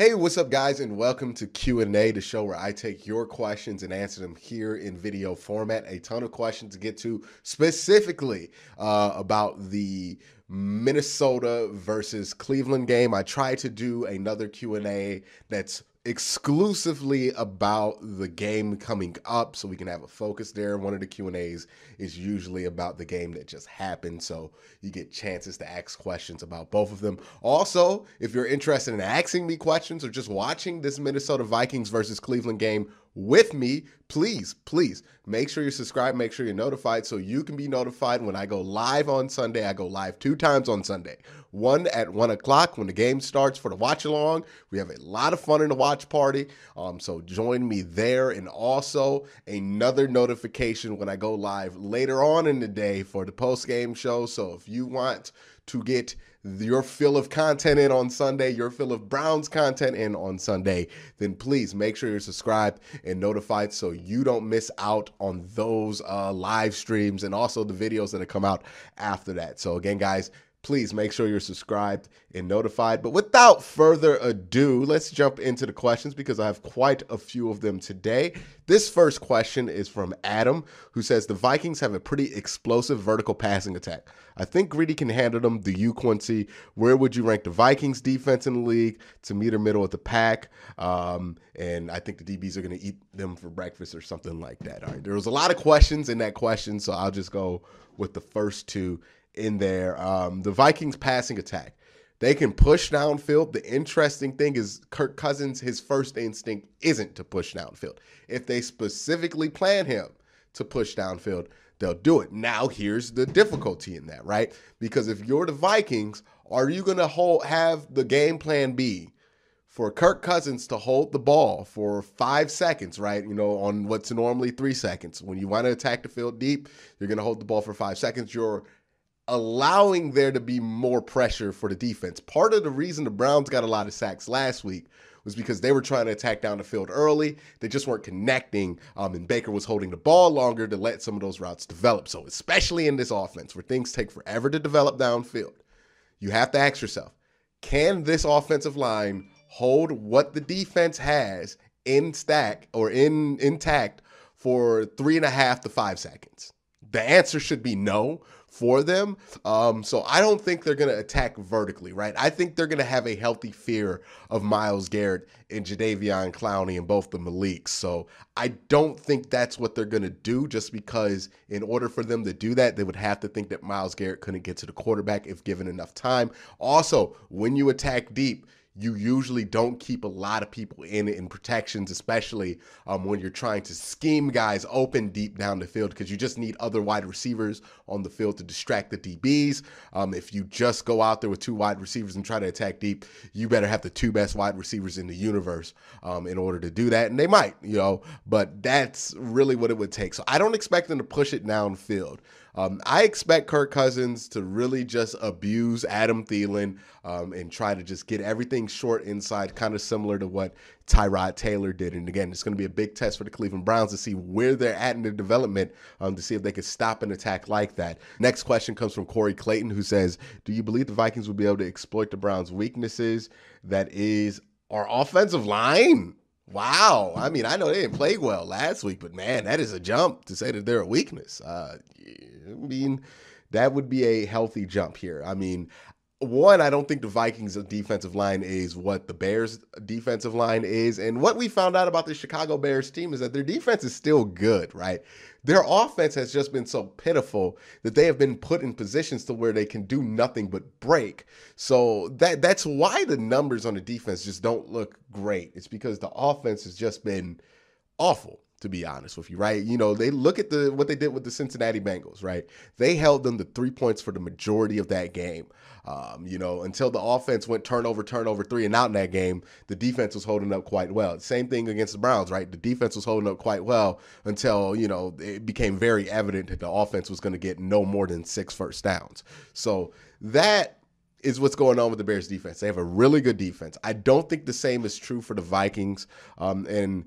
Hey, what's up, guys, and welcome to Q&A, the show where I take your questions and answer them here in video format. A ton of questions to get to, specifically about the Minnesota versus Cleveland game. I tried to do another Q&A that's exclusively about the game coming up so we can have a focus there. One of the Q&As is usually about the game that just happened, so you get chances to ask questions about both of them. Also, if you're interested in asking me questions or just watching this Minnesota Vikings versus Cleveland game with me, please make sure you're subscribed, make sure you're notified so you can be notified when I go live on Sunday. I go live 2 times on Sunday. One at 1 o'clock when the game starts for the watch along. We have a lot of fun in the watch party. So join me there, and also another notification when I go live later on in the day for the post game show. So if you want to get your fill of content in on Sunday, your fill of Browns content in on Sunday, then please make sure you're subscribed and notified so you don't miss out on those live streams and also the videos that come out after that. So again, guys, please make sure you're subscribed and notified. But without further ado, let's jump into the questions because I have quite a few of them today. This first question is from Adam, who says, the Vikings have a pretty explosive vertical passing attack. I think Greedy can handle them. Do you, Quincy? Where would you rank the Vikings defense in the league to meet or middle of the pack? And I think the DBs are going to eat them for breakfast or something like that. All right, there was a lot of questions in that question, so I'll just go with the first two in there. The Vikings passing attack, they can push downfield. The interesting thing is Kirk Cousins, his first instinct isn't to push downfield. If they specifically plan him to push downfield, they'll do it. Now, here's the difficulty in that, right? Because if you're the Vikings, are you going to have the game plan be for Kirk Cousins to hold the ball for 5 seconds, right? You know, on what's normally 3 seconds. When you want to attack the field deep, you're going to hold the ball for 5 seconds. You're allowing there to be more pressure for the defense. Part of the reason the Browns got a lot of sacks last week was because they were trying to attack down the field early. They just weren't connecting, and Baker was holding the ball longer to let some of those routes develop. So especially in this offense where things take forever to develop downfield, you have to ask yourself, can this offensive line hold what the defense has intact for 3.5 to 5 seconds? The answer should be no for them. So I don't think they're going to attack vertically, right? I think they're going to have a healthy fear of Myles Garrett and Jadeveon Clowney and both the Maliks. So I don't think that's what they're going to do, just because in order for them to do that, they would have to think that Myles Garrett couldn't get to the quarterback if given enough time. Also, when you attack deep, you usually don't keep a lot of people in protections, especially when you're trying to scheme guys open deep down the field, because you just need other wide receivers on the field to distract the DBs. If you just go out there with 2 wide receivers and try to attack deep, you better have the 2 best wide receivers in the universe in order to do that. And they might, but that's really what it would take. So I don't expect them to push it downfield. I expect Kirk Cousins to really just abuse Adam Thielen and try to just get everything short inside, kind of similar to what Tyrod Taylor did. And again, it's going to be a big test for the Cleveland Browns to see where they're at in their development, to see if they can stop an attack like that. Next question comes from Corey Clayton, who says, do you believe the Vikings will be able to exploit the Browns' weaknesses? That is our offensive line. Wow. I mean, I know they didn't play well last week, but man, that is a jump to say that they're a weakness. I mean, that would be a healthy jump here. I mean, one, I don't think the Vikings defensive line is what the Bears defensive line is. And what we found out about the Chicago Bears team is that their defense is still good, right? Their offense has just been so pitiful that they have been put in positions to where they can do nothing but break. So that's why the numbers on the defense just don't look great. It's because the offense has just been awful, to be honest with you, right? They look at what they did with the Cincinnati Bengals, right? They held them to 3 points for the majority of that game. Until the offense went turnover, 3 and out in that game, the defense was holding up quite well. Same thing against the Browns, right? The defense was holding up quite well until, it became very evident that the offense was going to get no more than 6 first downs. So that is what's going on with the Bears defense. They have a really good defense. I don't think the same is true for the Vikings. Maybe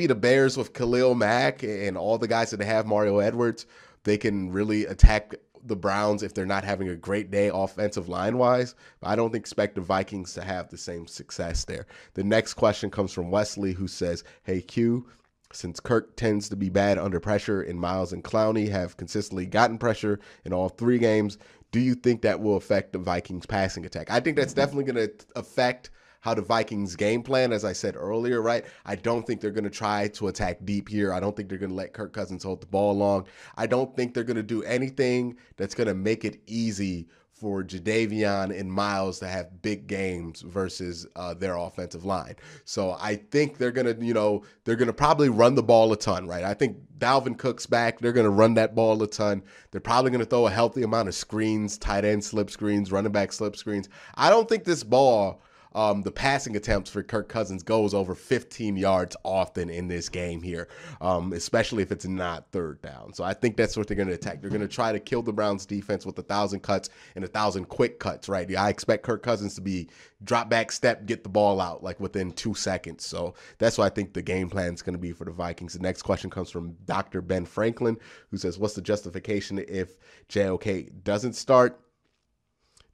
the Bears with Khalil Mack and all the guys that they have, Mario Edwards, they can really attack the Browns if they're not having a great day offensive line-wise. But I don't expect the Vikings to have the same success there. The next question comes from Wesley, who says, hey, Q, since Kirk tends to be bad under pressure and Miles and Clowney have consistently gotten pressure in all 3 games, do you think that will affect the Vikings passing attack? I think that's definitely going to affect how the Vikings game plan, as I said earlier, right? I don't think they're going to try to attack deep here. I don't think they're going to let Kirk Cousins hold the ball long. I don't think they're going to do anything that's going to make it easy for Jadeveon and Miles to have big games versus their offensive line. So I think they're going to, they're going to probably run the ball a ton, right? I think Dalvin Cook's back. They're going to run that ball a ton. They're probably going to throw a healthy amount of screens, tight end slip screens, running back slip screens. I don't think this ball, the passing attempts for Kirk Cousins goes over 15 yards often in this game here, especially if it's not 3rd down. So I think that's what they're going to attack. They're going to try to kill the Browns defense with 1,000 cuts and 1,000 quick cuts, right? I expect Kirk Cousins to be drop back, step, get the ball out like within 2 seconds. So that's what I think the game plan is going to be for the Vikings. The next question comes from Dr. Ben Franklin, who says, what's the justification if JOK doesn't start?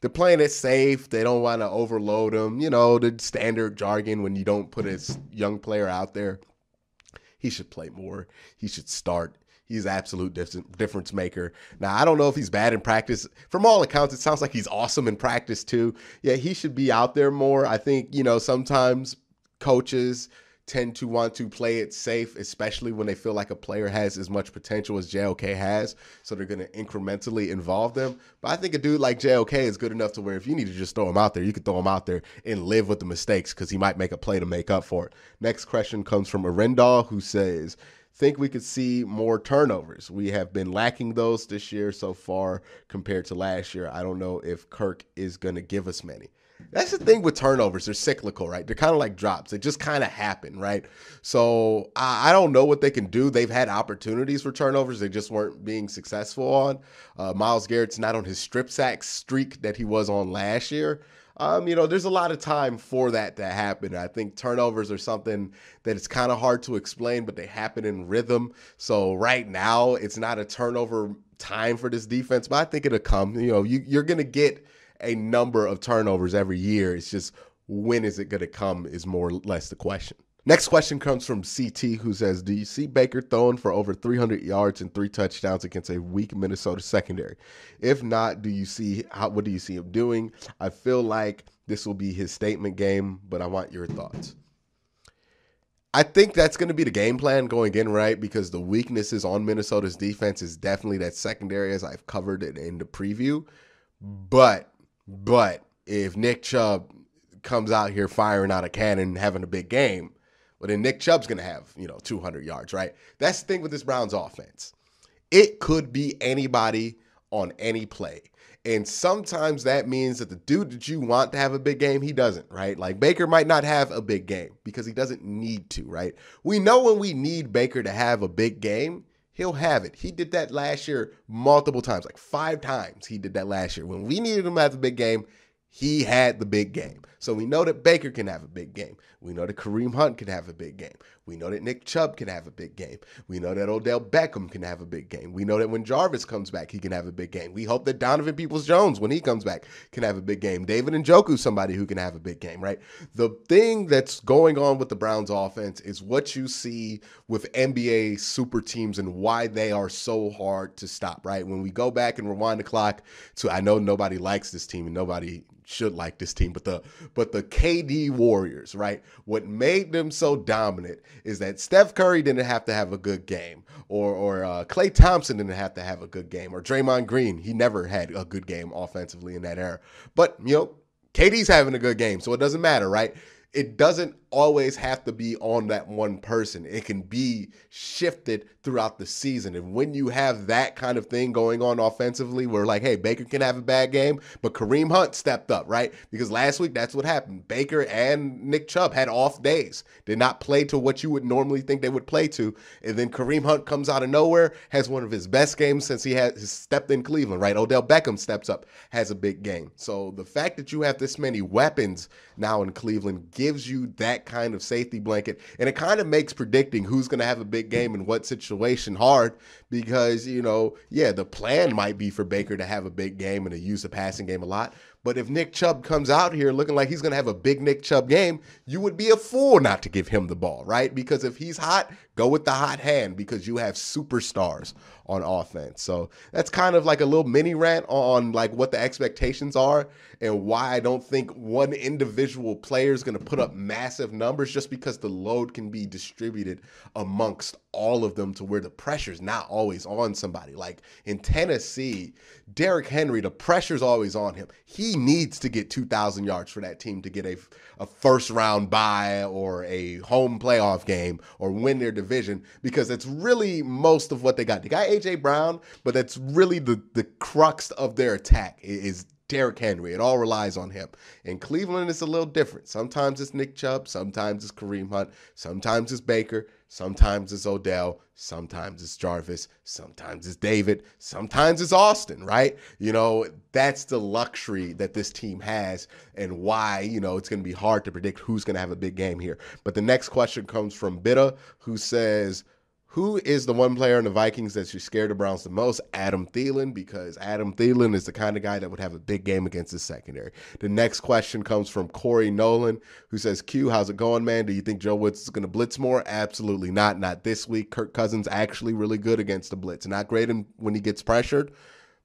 They're playing it safe. They don't want to overload him. The standard jargon when you don't put a young player out there. He should play more. He should start. He's an absolute difference maker. Now, I don't know if he's bad in practice. From all accounts, it sounds like he's awesome in practice too. Yeah, he should be out there more. I think, sometimes coaches tend to want to play it safe, especially when they feel like a player has as much potential as JOK has. So they're going to incrementally involve them. But I think a dude like JOK is good enough to where if you need to just throw him out there, you could throw him out there and live with the mistakes because he might make a play to make up for it. Next question comes from Arendal, who says, think we could see more turnovers. We have been lacking those this year so far compared to last year. I don't know if Kirk is going to give us many. That's the thing with turnovers. They're cyclical, right? They're kind of like drops. They just kind of happen, right? So I don't know what they can do. They've had opportunities for turnovers. They just weren't being successful on. Myles Garrett's not on his strip sack streak that he was on last year. There's a lot of time for that to happen. I think turnovers are something that it's kind of hard to explain, but they happen in rhythm. So right now, it's not a turnover time for this defense, but I think it'll come. You're going to get a number of turnovers every year. It's just when is it going to come is more or less the question. Next question comes from CT, who says, do you see Baker throwing for over 300 yards and 3 touchdowns against a weak Minnesota secondary? If not, what do you see him doing? I feel like this will be his statement game, but I want your thoughts. I think that's going to be the game plan going in, right? Because the weaknesses on Minnesota's defense is definitely that secondary, as I've covered it in the preview. But if Nick Chubb comes out here firing out a cannon, having a big game, well, then Nick Chubb's going to have, 200 yards, right? That's the thing with this Browns offense. It could be anybody on any play. And sometimes that means that the dude that you want to have a big game, he doesn't, right? Like Baker might not have a big game because he doesn't need to, right? We know when we need Baker to have a big game, he'll have it. He did that last year multiple times, like 5 times he did that last year. When we needed him to have a big game, he had the big game. So we know that Baker can have a big game. We know that Kareem Hunt can have a big game. We know that Nick Chubb can have a big game. We know that Odell Beckham can have a big game. We know that when Jarvis comes back, he can have a big game. We hope that Donovan Peoples-Jones, when he comes back, can have a big game. David Njoku, somebody who can have a big game, right? The thing that's going on with the Browns offense is what you see with NBA super teams and why they are so hard to stop, right? When we go back and rewind the clock to, I know nobody likes this team and nobody should like this team, but the KD Warriors, right? What made them so dominant is that Steph Curry didn't have to have a good game, or Klay Thompson didn't have to have a good game, or Draymond Green, he never had a good game offensively in that era. But KD's having a good game, so it doesn't matter, right? It doesn't always have to be on that one person. It can be shifted throughout the season. And when you have that kind of thing going on offensively, where like, hey, Baker can have a bad game, but Kareem Hunt stepped up, right? Because last week, that's what happened. Baker and Nick Chubb had off days, did not play to what you would normally think they would play to. And then Kareem Hunt comes out of nowhere, has one of his best games since he has stepped in Cleveland, right? Odell Beckham steps up, has a big game. So the fact that you have this many weapons now in Cleveland gives you that that kind of safety blanket. And it kind of makes predicting who's going to have a big game in what situation hard because, yeah, the plan might be for Baker to have a big game and to use the passing game a lot. But if Nick Chubb comes out here looking like he's going to have a big Nick Chubb game, you would be a fool not to give him the ball, right? Because if he's hot, go with the hot hand because you have superstars on offense. So that's kind of like a little mini rant on like what the expectations are and why I don't think one individual player is going to put up massive numbers just because the load can be distributed amongst all of them to where the pressure's not always on somebody. Like in Tennessee, Derrick Henry, the pressure's always on him. He needs to get 2,000 yards for that team to get a first round bye or a home playoff game or win their division because it's really most of what they got. They got A.J. Brown, but that's really the crux of their attack is Derrick Henry. It all relies on him. In Cleveland, it's a little different. Sometimes it's Nick Chubb. Sometimes it's Kareem Hunt. Sometimes it's Baker. Sometimes it's Odell. Sometimes it's Jarvis. Sometimes it's David. Sometimes it's Austin, right? That's the luxury that this team has and why, it's going to be hard to predict who's going to have a big game here. But the next question comes from Bitta, who says, who is the one player in the Vikings that you're scared of Browns the most? Adam Thielen, because Adam Thielen is the kind of guy that would have a big game against his secondary. The next question comes from Corey Nolan, who says, Q, how's it going, man? Do you think Joe Woods is going to blitz more? Absolutely not. Not this week. Kirk Cousins actually really good against the blitz. Not great when he gets pressured,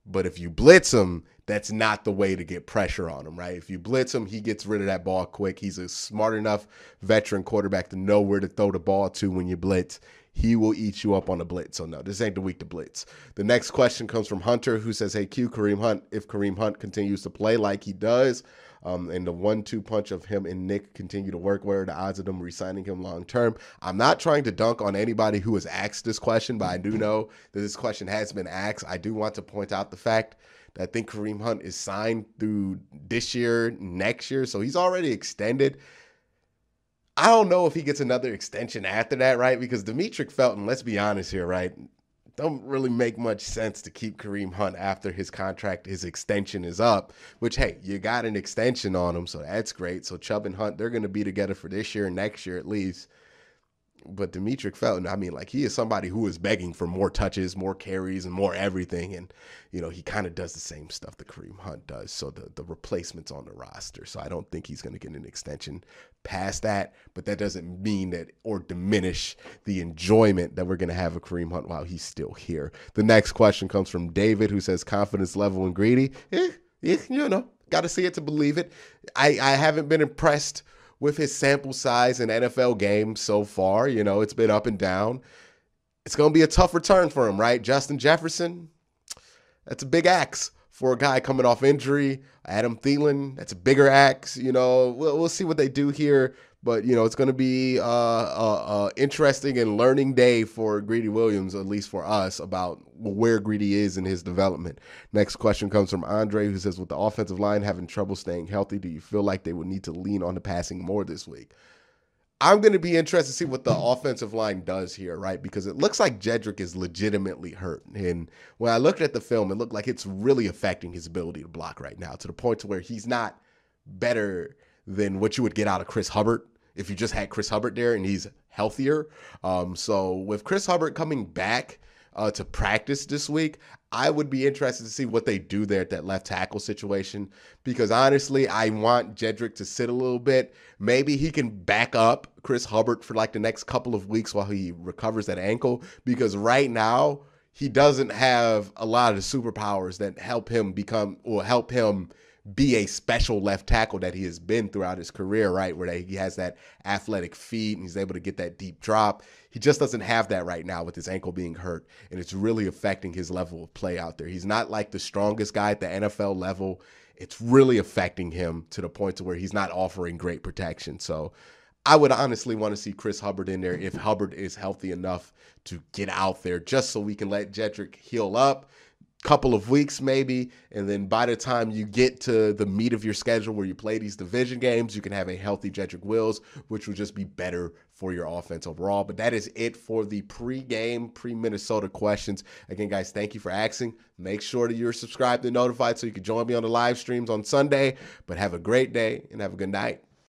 but if you blitz him, that's not the way to get pressure on him, right? If you blitz him, he gets rid of that ball quick. He's a smart enough veteran quarterback to know where to throw the ball to when you blitz. He will eat you up on a blitz. So no, this ain't the week to blitz. The next question comes from Hunter, who says, hey, Q, Kareem Hunt, if Kareem Hunt continues to play like he does, and the 1-2 punch of him and Nick continue to work, what are the odds of them re-signing him long-term? I'm not trying to dunk on anybody who has asked this question, but I do know that this question has been asked. I do want to point out the fact that I think Kareem Hunt is signed through this year, next year, so he's already extended. I don't know if he gets another extension after that, right? Because Demetric Felton, let's be honest here, right? Don't really make much sense to keep Kareem Hunt after his contract, his extension is up, which, hey, you got an extension on him, so that's great. So Chubb and Hunt, they're going to be together for this year and next year at least. But Demetric Felton, he is somebody who is begging for more touches, more carries, and more everything. And, he kind of does the same stuff that Kareem Hunt does. So the replacement's on the roster. So I don't think he's going to get an extension past that. But that doesn't mean that or diminish the enjoyment that we're going to have of Kareem Hunt while he's still here. The next question comes from David, who says, confidence level in Greedy. Got to see it to believe it. I haven't been impressed with his sample size in NFL games so far. It's been up and down. It's going to be a tough return for him, right? Justin Jefferson, that's a big axe for a guy coming off injury. Adam Thielen, that's a bigger axe. We'll see what they do here. But, it's going to be interesting and learning day for Greedy Williams, at least for us, about where Greedy is in his development. Next question comes from Andre, who says, with the offensive line having trouble staying healthy, do you feel like they would need to lean on the passing more this week? I'm going to be interested to see what the offensive line does here, right? Because it looks like Jedrick is legitimately hurt. And when I looked at the film, it looked like it's really affecting his ability to block right now to the point to where he's not better than what you would get out of Chris Hubbard if you just had Chris Hubbard there and he's healthier. So with Chris Hubbard coming back to practice this week, I would be interested to see what they do there at that left tackle situation, because honestly, I want Jedrick to sit a little bit. Maybe he can back up Chris Hubbard for like the next couple of weeks while he recovers that ankle, because right now he doesn't have a lot of the superpowers that help him be a special left tackle that he has been throughout his career, right? Where he has that athletic feet and he's able to get that deep drop. He just doesn't have that right now with his ankle being hurt, and it's really affecting his level of play out there. He's not like the strongest guy at the NFL level. It's really affecting him to the point to where he's not offering great protection. So I would honestly want to see Chris Hubbard in there if Hubbard is healthy enough to get out there, just so we can let Jedrick heal up. Couple of weeks maybe, and then by the time you get to the meat of your schedule where you play these division games, you can have a healthy Jedrick Wills, which will just be better for your offense overall. But that is it for the pre-Minnesota questions. Again, guys, thank you for asking. Make sure that you're subscribed and notified so you can join me on the live streams on Sunday. But have a great day and have a good night.